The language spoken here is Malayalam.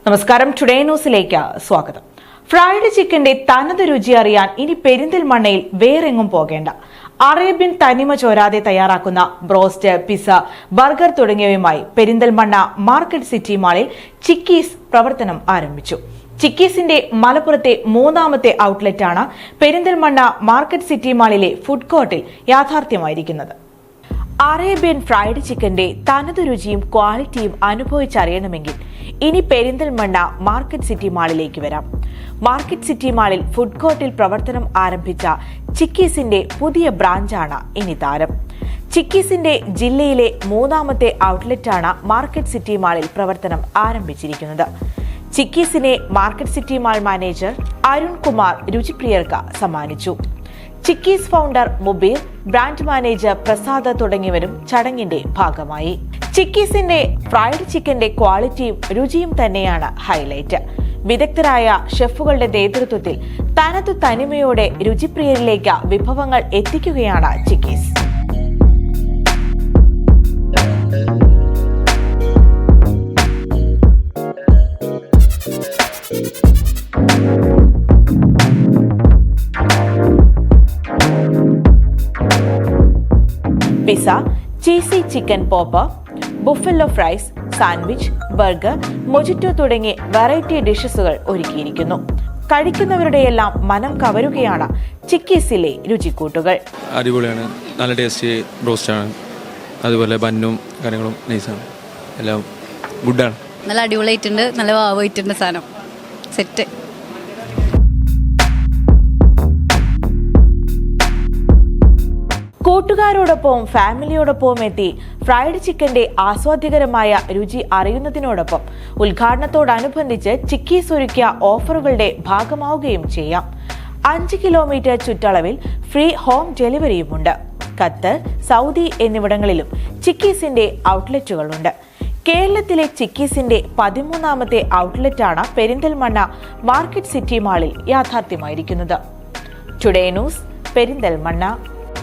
നമസ്കാരം, ടുഡേ ന്യൂസിലേക്ക് സ്വാഗതം. ഫ്രൈഡ് ചിക്കന്റെ തനത് രുചി അറിയാൻ ഇനി പെരിന്തൽമണ്ണയിൽ വേറെങ്ങും പോകേണ്ട. അറേബ്യൻ തനിമ ചോരാതെ തയ്യാറാക്കുന്ന ബ്രോസ്റ്റ്, പിസ്സ, ബർഗർ തുടങ്ങിയവയുമായി പെരിന്തൽമണ്ണ മാർക്കറ്റ് സിറ്റി മാളിൽ ചിക്കീസ് പ്രവർത്തനം ആരംഭിച്ചു. ചിക്കീസിന്റെ മലപ്പുറത്തെ മൂന്നാമത്തെ ഔട്ട്ലെറ്റാണ് പെരിന്തൽമണ്ണ മാർക്കറ്റ് സിറ്റി മാളിലെ ഫുഡ് കോർട്ടിൽ യാഥാർത്ഥ്യമായിരിക്കുന്നത്. അറേബ്യൻ ഫ്രൈഡ് ചിക്കന്റെ തനത് രുചിയും ക്വാളിറ്റിയും അനുഭവിച്ചറിയണമെങ്കിൽ ഇനി പെരിന്തൽമണ്ണ മാർക്കറ്റ് സിറ്റി മാളിലേക്ക് വരാം. മാർക്കറ്റ് സിറ്റി മാളിൽ ഫുഡ് കോർട്ടിൽ പ്രവർത്തനം ആരംഭിച്ച ചിക്കീസിന്റെ പുതിയ ബ്രാഞ്ചാണ് ഇനി താരം. ചിക്കീസിന്റെ ജില്ലയിലെ മൂന്നാമത്തെ ഔട്ട്ലെറ്റാണ് മാർക്കറ്റ് സിറ്റി മാളിൽ പ്രവർത്തനം ആരംഭിച്ചിരിക്കുന്നത്. ചിക്കീസിനെ market city mall manager Arun Kumar രുചിപ്രിയർക്ക് സമ്മാനിച്ചു. Chickies founder Mubeer, brand manager Prasad തുടങ്ങിയവരും ചടങ്ങിന്റെ ഭാഗമായി. ചിക്കീസിന്റെ ഫ്രൈഡ് ചിക്കന്റെ ക്വാളിറ്റിയും രുചിയും തന്നെയാണ് ഹൈലൈറ്റ്. വിദഗ്ധരായ ഷെഫുകളുടെ നേതൃത്വത്തിൽ തനതു തനിമയോടെ രുചിപ്രിയരിലേക്ക് വിഭവങ്ങൾ എത്തിക്കുകയാണ് Chickies. Pizza, cheesy chicken popper, buffalo fries, sandwich, burger, mojito തുടങ്ങി വെറൈറ്റി ഡിഷസുകൾ ഒരുക്കിയിരിക്കുന്നു. കഴിക്കുന്നവരുടെയെല്ലാം മനം കവരുകയാണ് ചിക്കീസിലെ രുചിക്കൂട്ടുകൾ. അടിപൊളിയാണ്, നല്ല ടേസ്റ്റി ബ്രോസ്റ്റാണ്. അതുപോലെ ബന്നും കാര്യങ്ങളും നൈസാണ്, എല്ലാം ഗുഡാണ്. നല്ല അടിപൊളിയായിട്ടുണ്ട്, നല്ല വാവായിട്ടുണ്ട് സാധനം, സെറ്റ്. കൂട്ടുകാരോടൊപ്പവും ഫാമിലിയോടൊപ്പവും എത്തി ഫ്രൈഡ് ചിക്കന്റെ ആസ്വാദ്യകരമായ രുചി അറിയുന്നതിനോടൊപ്പം ഉദ്ഘാടനത്തോടനുബന്ധിച്ച് ചിക്കീസ് ഒരുക്കിയ ഓഫറുകളുടെ ഭാഗമാവുകയും ചെയ്യാം. 5 കിലോമീറ്റർ ചുറ്റളവിൽ ഫ്രീ ഹോം ഡെലിവറിയുമുണ്ട്. ഖത്തർ, സൗദി എന്നിവിടങ്ങളിലും ചിക്കീസിന്റെ ഔട്ട്ലെറ്റുകളുണ്ട്. കേരളത്തിലെ ചിക്കീസിന്റെ 13ാമത്തെ ഔട്ട്ലെറ്റാണ് പെരിന്തൽമണ്ണ മാർക്കറ്റ് സിറ്റി മാളിൽ യാഥാർത്ഥ്യമായിരിക്കുന്നത്. Today news, Perinthalmanna.